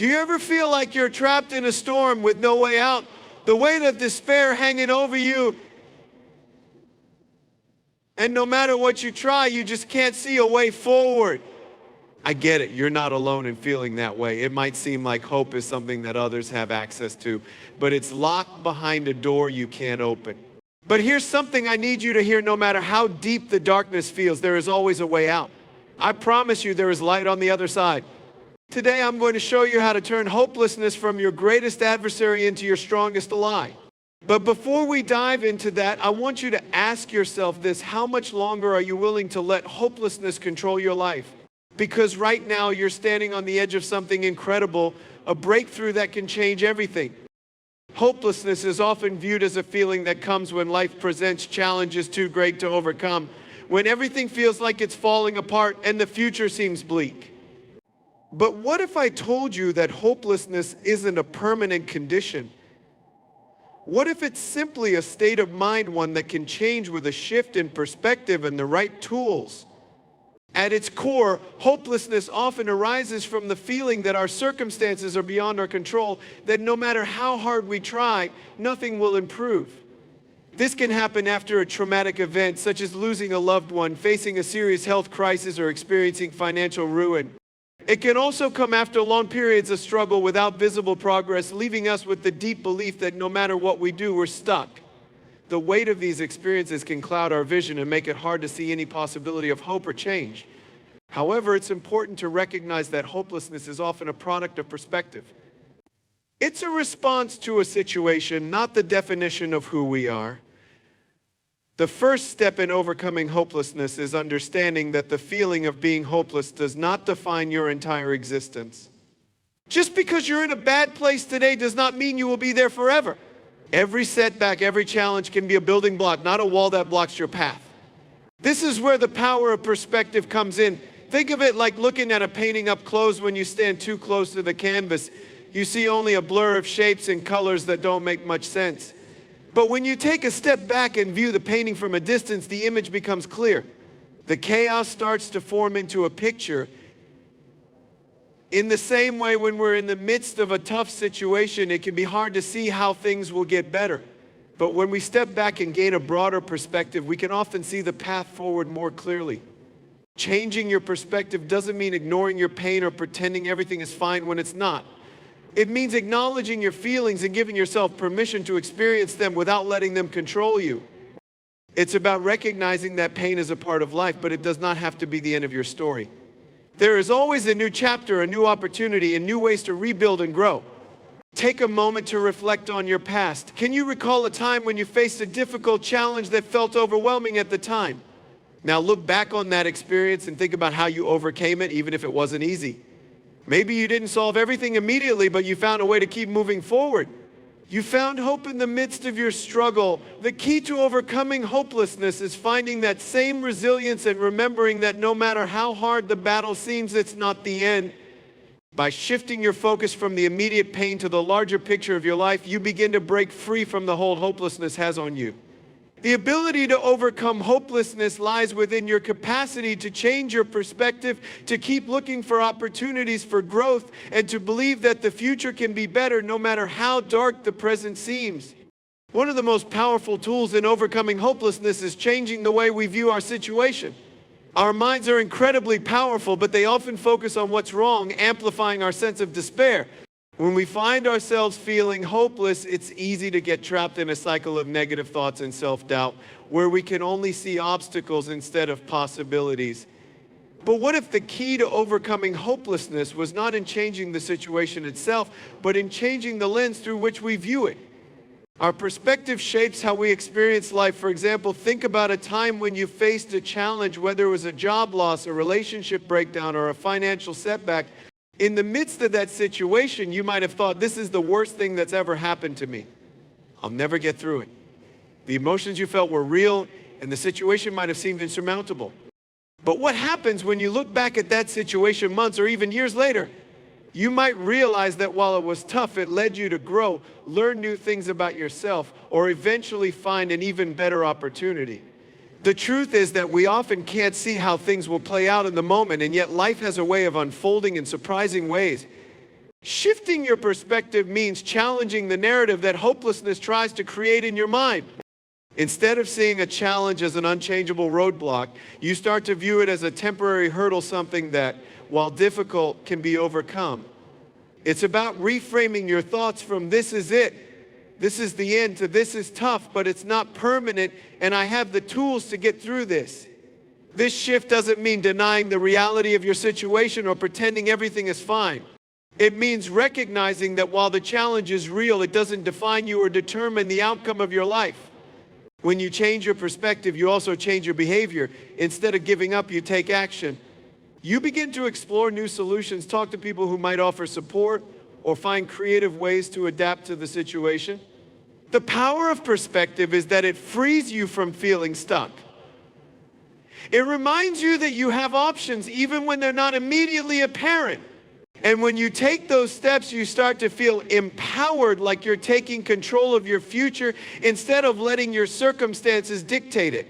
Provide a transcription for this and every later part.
Do you ever feel like you're trapped in a storm with no way out? The weight of despair hanging over you, and no matter what you try, you just can't see a way forward. I get it, you're not alone in feeling that way. It might seem like hope is something that others have access to, but it's locked behind a door you can't open. But here's something I need you to hear: no matter how deep the darkness feels, there is always a way out. I promise you there is light on the other side. Today I'm going to show you how to turn hopelessness from your greatest adversary into your strongest ally. But before we dive into that, I want you to ask yourself this: how much longer are you willing to let hopelessness control your life? Because right now you're standing on the edge of something incredible, a breakthrough that can change everything. Hopelessness is often viewed as a feeling that comes when life presents challenges too great to overcome, when everything feels like it's falling apart and the future seems bleak. But what if I told you that hopelessness isn't a permanent condition? What if it's simply a state of mind, one that can change with a shift in perspective and the right tools? At its core, hopelessness often arises from the feeling that our circumstances are beyond our control, that no matter how hard we try, nothing will improve. This can happen after a traumatic event, such as losing a loved one, facing a serious health crisis, or experiencing financial ruin. It can also come after long periods of struggle without visible progress, leaving us with the deep belief that no matter what we do, we're stuck. The weight of these experiences can cloud our vision and make it hard to see any possibility of hope or change. However, it's important to recognize that hopelessness is often a product of perspective. It's a response to a situation, not the definition of who we are. The first step in overcoming hopelessness is understanding that the feeling of being hopeless does not define your entire existence. Just because you're in a bad place today does not mean you will be there forever. Every setback, every challenge can be a building block, not a wall that blocks your path. This is where the power of perspective comes in. Think of it like looking at a painting up close. When you stand too close to the canvas, you see only a blur of shapes and colors that don't make much sense. But when you take a step back and view the painting from a distance, the image becomes clear. The chaos starts to form into a picture. In the same way, when we're in the midst of a tough situation, it can be hard to see how things will get better. But when we step back and gain a broader perspective, we can often see the path forward more clearly. Changing your perspective doesn't mean ignoring your pain or pretending everything is fine when it's not. It means acknowledging your feelings and giving yourself permission to experience them without letting them control you. It's about recognizing that pain is a part of life, but it does not have to be the end of your story. There is always a new chapter, a new opportunity, and new ways to rebuild and grow. Take a moment to reflect on your past. Can you recall a time when you faced a difficult challenge that felt overwhelming at the time? Now look back on that experience and think about how you overcame it, even if it wasn't easy. Maybe you didn't solve everything immediately, but you found a way to keep moving forward. You found hope in the midst of your struggle. The key to overcoming hopelessness is finding that same resilience and remembering that no matter how hard the battle seems, it's not the end. By shifting your focus from the immediate pain to the larger picture of your life, you begin to break free from the hold hopelessness has on you. The ability to overcome hopelessness lies within your capacity to change your perspective, to keep looking for opportunities for growth, and to believe that the future can be better no matter how dark the present seems. One of the most powerful tools in overcoming hopelessness is changing the way we view our situation. Our minds are incredibly powerful, but they often focus on what's wrong, amplifying our sense of despair. When we find ourselves feeling hopeless, it's easy to get trapped in a cycle of negative thoughts and self-doubt, where we can only see obstacles instead of possibilities. But what if the key to overcoming hopelessness was not in changing the situation itself, but in changing the lens through which we view it? Our perspective shapes how we experience life. For example, think about a time when you faced a challenge, whether it was a job loss, a relationship breakdown, or a financial setback. In the midst of that situation, you might have thought, this is the worst thing that's ever happened to me. I'll never get through it. The emotions you felt were real, and the situation might have seemed insurmountable. But what happens when you look back at that situation months or even years later? You might realize that while it was tough, it led you to grow, learn new things about yourself, or eventually find an even better opportunity. The truth is that we often can't see how things will play out in the moment, and yet life has a way of unfolding in surprising ways. Shifting your perspective means challenging the narrative that hopelessness tries to create in your mind. Instead of seeing a challenge as an unchangeable roadblock, you start to view it as a temporary hurdle, something that, while difficult, can be overcome. It's about reframing your thoughts from "this is it, this is the end" to "this is tough, but it's not permanent, and I have the tools to get through this." This shift doesn't mean denying the reality of your situation or pretending everything is fine. It means recognizing that while the challenge is real, it doesn't define you or determine the outcome of your life. When you change your perspective, you also change your behavior. Instead of giving up, you take action. You begin to explore new solutions, talk to people who might offer support, or find creative ways to adapt to the situation. The power of perspective is that it frees you from feeling stuck. It reminds you that you have options even when they're not immediately apparent. And when you take those steps, you start to feel empowered, like you're taking control of your future instead of letting your circumstances dictate it.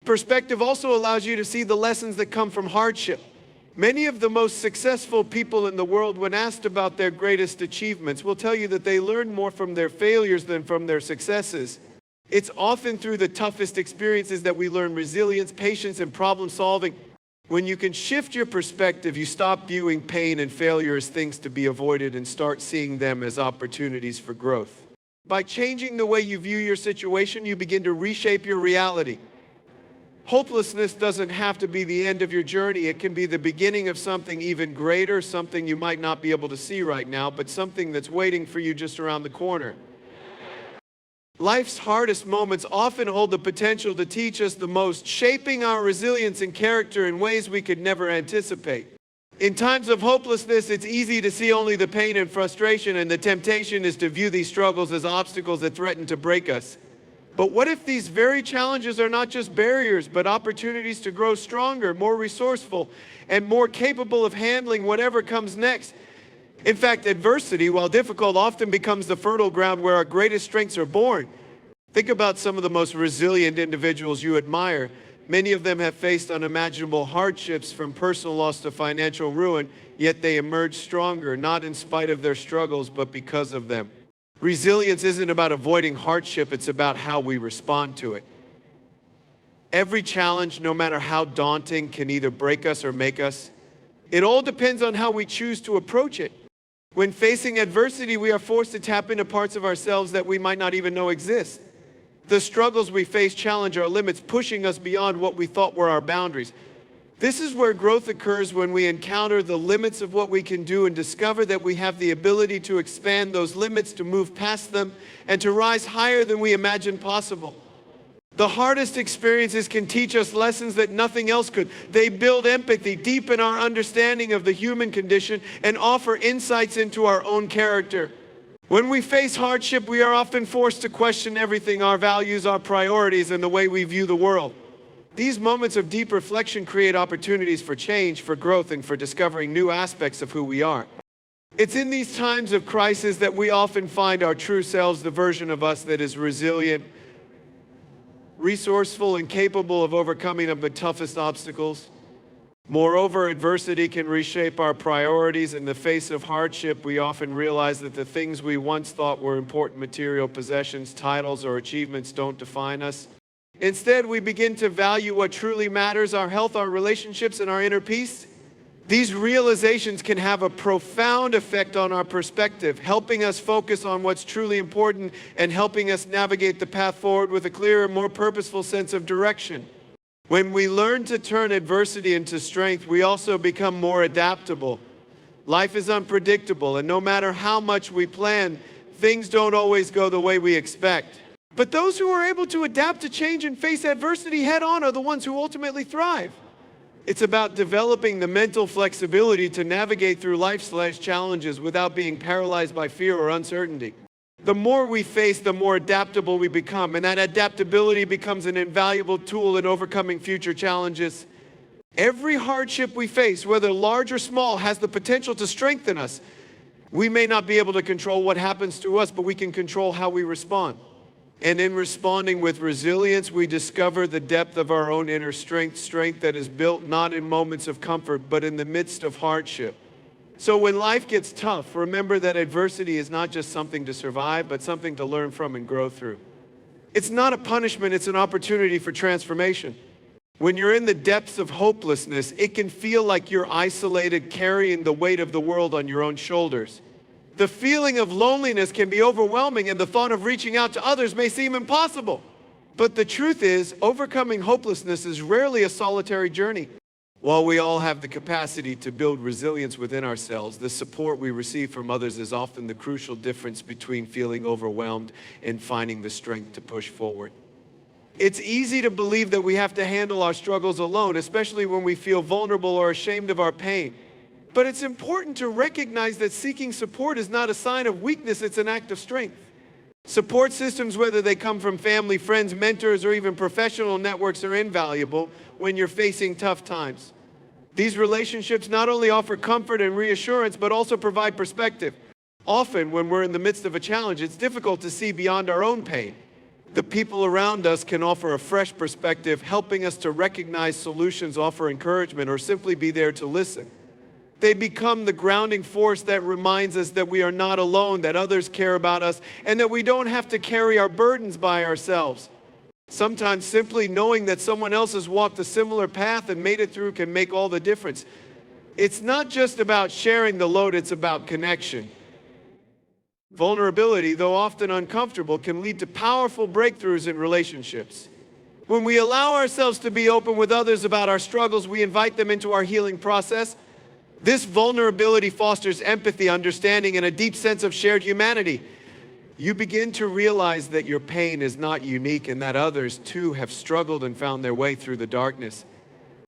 Perspective also allows you to see the lessons that come from hardship. Many of the most successful people in the world, when asked about their greatest achievements, will tell you that they learn more from their failures than from their successes. It's often through the toughest experiences that we learn resilience, patience, and problem solving. When you can shift your perspective, you stop viewing pain and failure as things to be avoided and start seeing them as opportunities for growth. By changing the way you view your situation, you begin to reshape your reality. Hopelessness doesn't have to be the end of your journey. It can be the beginning of something even greater, something you might not be able to see right now, but something that's waiting for you just around the corner. Life's hardest moments often hold the potential to teach us the most, shaping our resilience and character in ways we could never anticipate. In times of hopelessness, it's easy to see only the pain and frustration, and the temptation is to view these struggles as obstacles that threaten to break us. But what if these very challenges are not just barriers, but opportunities to grow stronger, more resourceful, and more capable of handling whatever comes next? In fact, adversity, while difficult, often becomes the fertile ground where our greatest strengths are born. Think about some of the most resilient individuals you admire. Many of them have faced unimaginable hardships, from personal loss to financial ruin, yet they emerge stronger, not in spite of their struggles, but because of them. Resilience isn't about avoiding hardship, it's about how we respond to it. Every challenge, no matter how daunting, can either break us or make us. It all depends on how we choose to approach it. When facing adversity, we are forced to tap into parts of ourselves that we might not even know exist. The struggles we face challenge our limits, pushing us beyond what we thought were our boundaries. This is where growth occurs, when we encounter the limits of what we can do and discover that we have the ability to expand those limits, to move past them, and to rise higher than we imagined possible. The hardest experiences can teach us lessons that nothing else could. They build empathy, deepen our understanding of the human condition, and offer insights into our own character. When we face hardship, we are often forced to question everything: our values, our priorities, and the way we view the world. These moments of deep reflection create opportunities for change, for growth, and for discovering new aspects of who we are. It's in these times of crisis that we often find our true selves, the version of us that is resilient, resourceful, and capable of overcoming the toughest obstacles. Moreover, adversity can reshape our priorities. In the face of hardship, we often realize that the things we once thought were important, material possessions, titles, or achievements, don't define us. Instead, we begin to value what truly matters: our health, our relationships, and our inner peace. These realizations can have a profound effect on our perspective, helping us focus on what's truly important and helping us navigate the path forward with a clearer, more purposeful sense of direction. When we learn to turn adversity into strength, we also become more adaptable. Life is unpredictable, and no matter how much we plan, things don't always go the way we expect. But those who are able to adapt to change and face adversity head on are the ones who ultimately thrive. It's about developing the mental flexibility to navigate through life's challenges without being paralyzed by fear or uncertainty. The more we face, the more adaptable we become, and that adaptability becomes an invaluable tool in overcoming future challenges. Every hardship we face, whether large or small, has the potential to strengthen us. We may not be able to control what happens to us, but we can control how we respond. And in responding with resilience, we discover the depth of our own inner strength that is built not in moments of comfort, but in the midst of hardship. So when life gets tough, remember that adversity is not just something to survive, but something to learn from and grow through. It's not a punishment, it's an opportunity for transformation. When you're in the depths of hopelessness, it can feel like you're isolated, carrying the weight of the world on your own shoulders. The feeling of loneliness can be overwhelming, and the thought of reaching out to others may seem impossible. But the truth is, overcoming hopelessness is rarely a solitary journey. While we all have the capacity to build resilience within ourselves, the support we receive from others is often the crucial difference between feeling overwhelmed and finding the strength to push forward. It's easy to believe that we have to handle our struggles alone, especially when we feel vulnerable or ashamed of our pain. But it's important to recognize that seeking support is not a sign of weakness, it's an act of strength. Support systems, whether they come from family, friends, mentors, or even professional networks, are invaluable when you're facing tough times. These relationships not only offer comfort and reassurance, but also provide perspective. Often, when we're in the midst of a challenge, it's difficult to see beyond our own pain. The people around us can offer a fresh perspective, helping us to recognize solutions, offer encouragement, or simply be there to listen. They become the grounding force that reminds us that we are not alone, that others care about us, and that we don't have to carry our burdens by ourselves. Sometimes simply knowing that someone else has walked a similar path and made it through can make all the difference. It's not just about sharing the load, it's about connection. Vulnerability, though often uncomfortable, can lead to powerful breakthroughs in relationships. When we allow ourselves to be open with others about our struggles, we invite them into our healing process. This vulnerability fosters empathy, understanding, and a deep sense of shared humanity. You begin to realize that your pain is not unique and that others too have struggled and found their way through the darkness.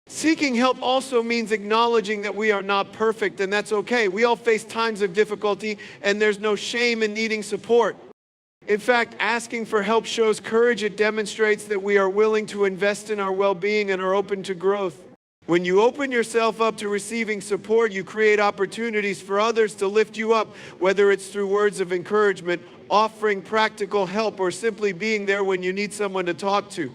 Seeking help also means acknowledging that we are not perfect, and that's okay. We all face times of difficulty, and there's no shame in needing support. In fact, asking for help shows courage. It demonstrates that we are willing to invest in our well-being and are open to growth. When you open yourself up to receiving support, you create opportunities for others to lift you up, whether it's through words of encouragement, offering practical help, or simply being there when you need someone to talk to.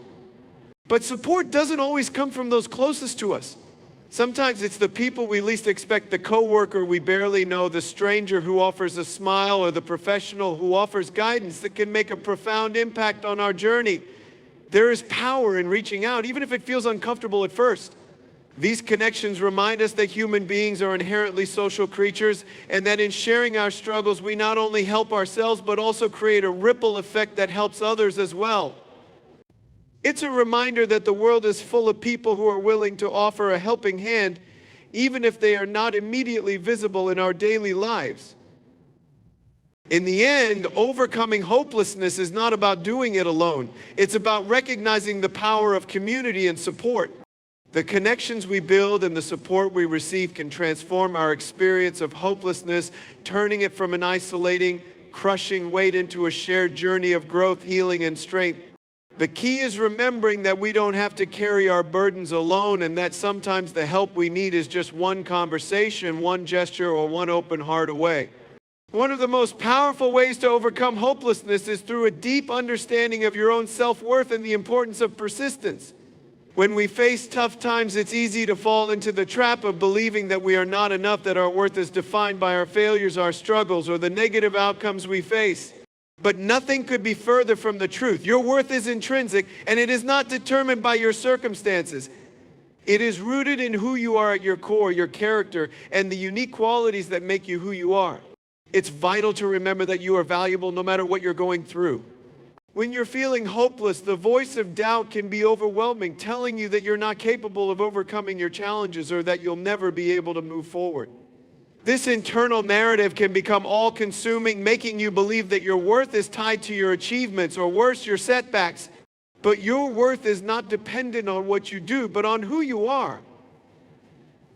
But support doesn't always come from those closest to us. Sometimes it's the people we least expect, the coworker we barely know, the stranger who offers a smile, or the professional who offers guidance that can make a profound impact on our journey. There is power in reaching out, even if it feels uncomfortable at first. These connections remind us that human beings are inherently social creatures, and that in sharing our struggles, we not only help ourselves, but also create a ripple effect that helps others as well. It's a reminder that the world is full of people who are willing to offer a helping hand, even if they are not immediately visible in our daily lives. In the end, overcoming hopelessness is not about doing it alone. It's about recognizing the power of community and support. The connections we build and the support we receive can transform our experience of hopelessness, turning it from an isolating, crushing weight into a shared journey of growth, healing, and strength. The key is remembering that we don't have to carry our burdens alone, and that sometimes the help we need is just one conversation, one gesture, or one open heart away. One of the most powerful ways to overcome hopelessness is through a deep understanding of your own self-worth and the importance of persistence. When we face tough times, it's easy to fall into the trap of believing that we are not enough, that our worth is defined by our failures, our struggles, or the negative outcomes we face. But nothing could be further from the truth. Your worth is intrinsic, and it is not determined by your circumstances. It is rooted in who you are at your core, your character, and the unique qualities that make you who you are. It's vital to remember that you are valuable no matter what you're going through. When you're feeling hopeless, the voice of doubt can be overwhelming, telling you that you're not capable of overcoming your challenges or that you'll never be able to move forward. This internal narrative can become all-consuming, making you believe that your worth is tied to your achievements, or worse, your setbacks. But your worth is not dependent on what you do, but on who you are.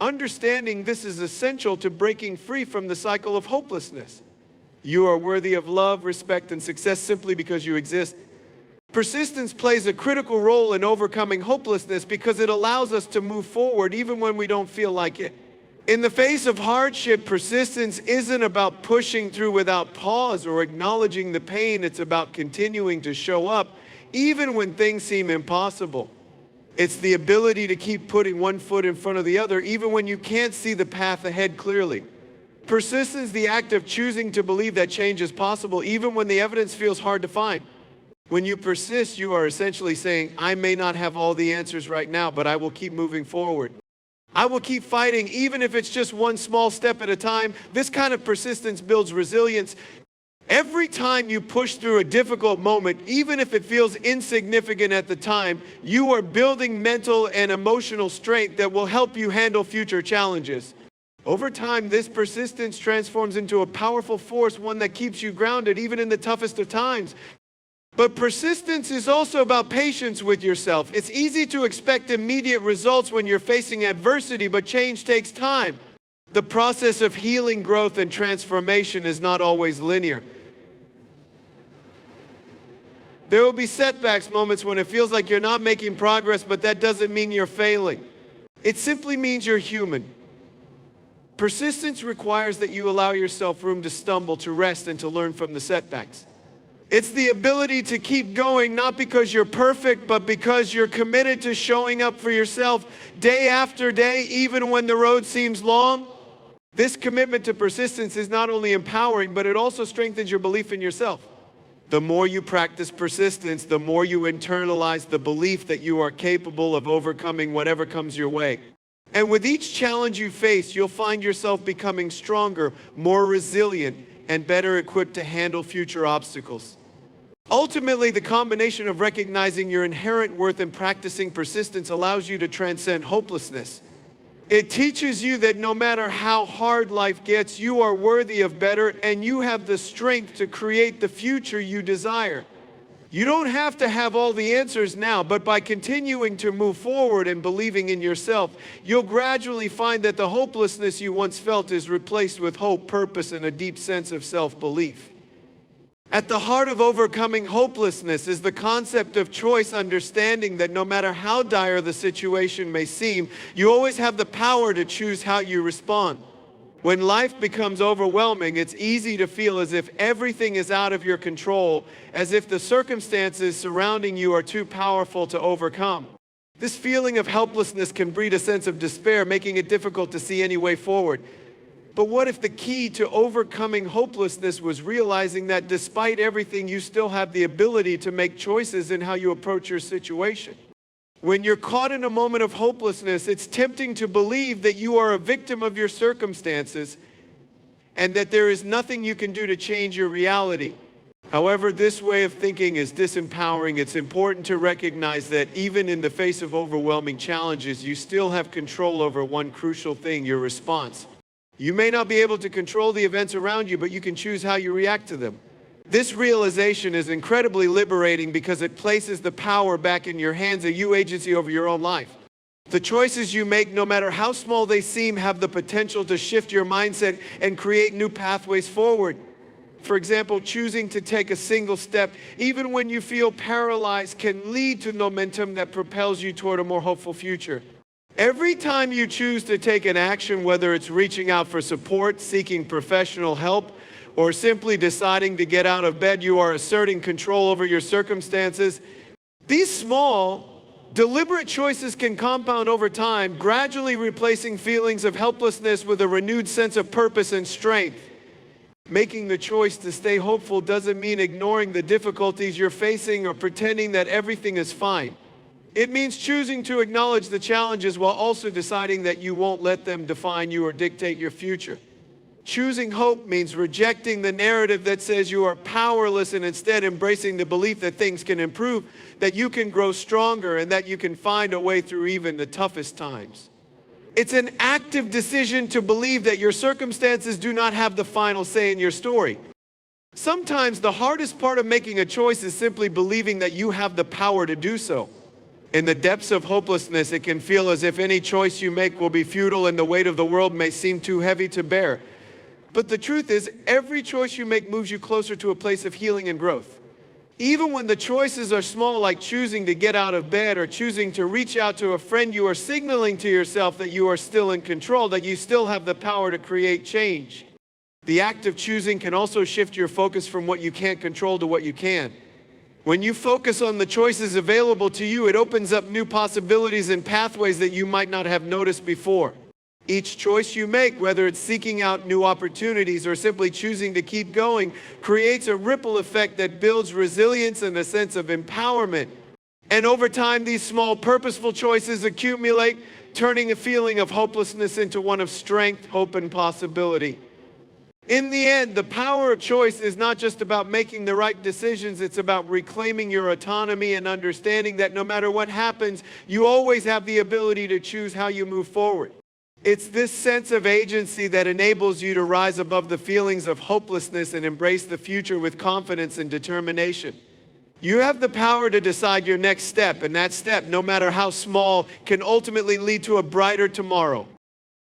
Understanding this is essential to breaking free from the cycle of hopelessness. You are worthy of love, respect, and success simply because you exist. Persistence plays a critical role in overcoming hopelessness because it allows us to move forward even when we don't feel like it. In the face of hardship, persistence isn't about pushing through without pause or acknowledging the pain. It's about continuing to show up even when things seem impossible. It's the ability to keep putting one foot in front of the other even when you can't see the path ahead clearly. Persistence, the act of choosing to believe that change is possible, even when the evidence feels hard to find. When you persist, you are essentially saying, I may not have all the answers right now, but I will keep moving forward. I will keep fighting, even if it's just one small step at a time. This kind of persistence builds resilience. Every time you push through a difficult moment, even if it feels insignificant at the time, you are building mental and emotional strength that will help you handle future challenges. Over time, this persistence transforms into a powerful force, one that keeps you grounded even in the toughest of times. But persistence is also about patience with yourself. It's easy to expect immediate results when you're facing adversity, but change takes time. The process of healing, growth, and transformation is not always linear. There will be setbacks, moments when it feels like you're not making progress, but that doesn't mean you're failing. It simply means you're human. Persistence requires that you allow yourself room to stumble, to rest, and to learn from the setbacks. It's the ability to keep going, not because you're perfect, but because you're committed to showing up for yourself day after day, even when the road seems long. This commitment to persistence is not only empowering, but it also strengthens your belief in yourself. The more you practice persistence, the more you internalize the belief that you are capable of overcoming whatever comes your way. And with each challenge you face, you'll find yourself becoming stronger, more resilient, and better equipped to handle future obstacles. Ultimately, the combination of recognizing your inherent worth and practicing persistence allows you to transcend hopelessness. It teaches you that no matter how hard life gets, you are worthy of better, and you have the strength to create the future you desire. You don't have to have all the answers now, but by continuing to move forward and believing in yourself, you'll gradually find that the hopelessness you once felt is replaced with hope, purpose, and a deep sense of self-belief. At the heart of overcoming hopelessness is the concept of choice, understanding that no matter how dire the situation may seem, you always have the power to choose how you respond. When life becomes overwhelming, it's easy to feel as if everything is out of your control, as if the circumstances surrounding you are too powerful to overcome. This feeling of helplessness can breed a sense of despair, making it difficult to see any way forward. But what if the key to overcoming hopelessness was realizing that despite everything, you still have the ability to make choices in how you approach your situation? When you're caught in a moment of hopelessness, it's tempting to believe that you are a victim of your circumstances and that there is nothing you can do to change your reality. However, this way of thinking is disempowering. It's important to recognize that even in the face of overwhelming challenges, you still have control over one crucial thing: your response. You may not be able to control the events around you, but you can choose how you react to them. This realization is incredibly liberating because it places the power back in your hands, you agency over your own life. The choices you make, no matter how small they seem, have the potential to shift your mindset and create new pathways forward. For example, choosing to take a single step, even when you feel paralyzed, can lead to momentum that propels you toward a more hopeful future. Every time you choose to take an action, whether it's reaching out for support, seeking professional help, or simply deciding to get out of bed, you are asserting control over your circumstances. These small, deliberate choices can compound over time, gradually replacing feelings of helplessness with a renewed sense of purpose and strength. Making the choice to stay hopeful doesn't mean ignoring the difficulties you're facing or pretending that everything is fine. It means choosing to acknowledge the challenges while also deciding that you won't let them define you or dictate your future. Choosing hope means rejecting the narrative that says you are powerless and instead embracing the belief that things can improve, that you can grow stronger, and that you can find a way through even the toughest times. It's an active decision to believe that your circumstances do not have the final say in your story. Sometimes the hardest part of making a choice is simply believing that you have the power to do so. In the depths of hopelessness, it can feel as if any choice you make will be futile and the weight of the world may seem too heavy to bear. But the truth is, every choice you make moves you closer to a place of healing and growth. Even when the choices are small, like choosing to get out of bed or choosing to reach out to a friend, you are signaling to yourself that you are still in control, that you still have the power to create change. The act of choosing can also shift your focus from what you can't control to what you can. When you focus on the choices available to you, it opens up new possibilities and pathways that you might not have noticed before. Each choice you make, whether it's seeking out new opportunities or simply choosing to keep going, creates a ripple effect that builds resilience and a sense of empowerment. And over time, these small, purposeful choices accumulate, turning a feeling of hopelessness into one of strength, hope, and possibility. In the end, the power of choice is not just about making the right decisions, it's about reclaiming your autonomy and understanding that no matter what happens, you always have the ability to choose how you move forward. It's this sense of agency that enables you to rise above the feelings of hopelessness and embrace the future with confidence and determination. You have the power to decide your next step, and that step, no matter how small, can ultimately lead to a brighter tomorrow.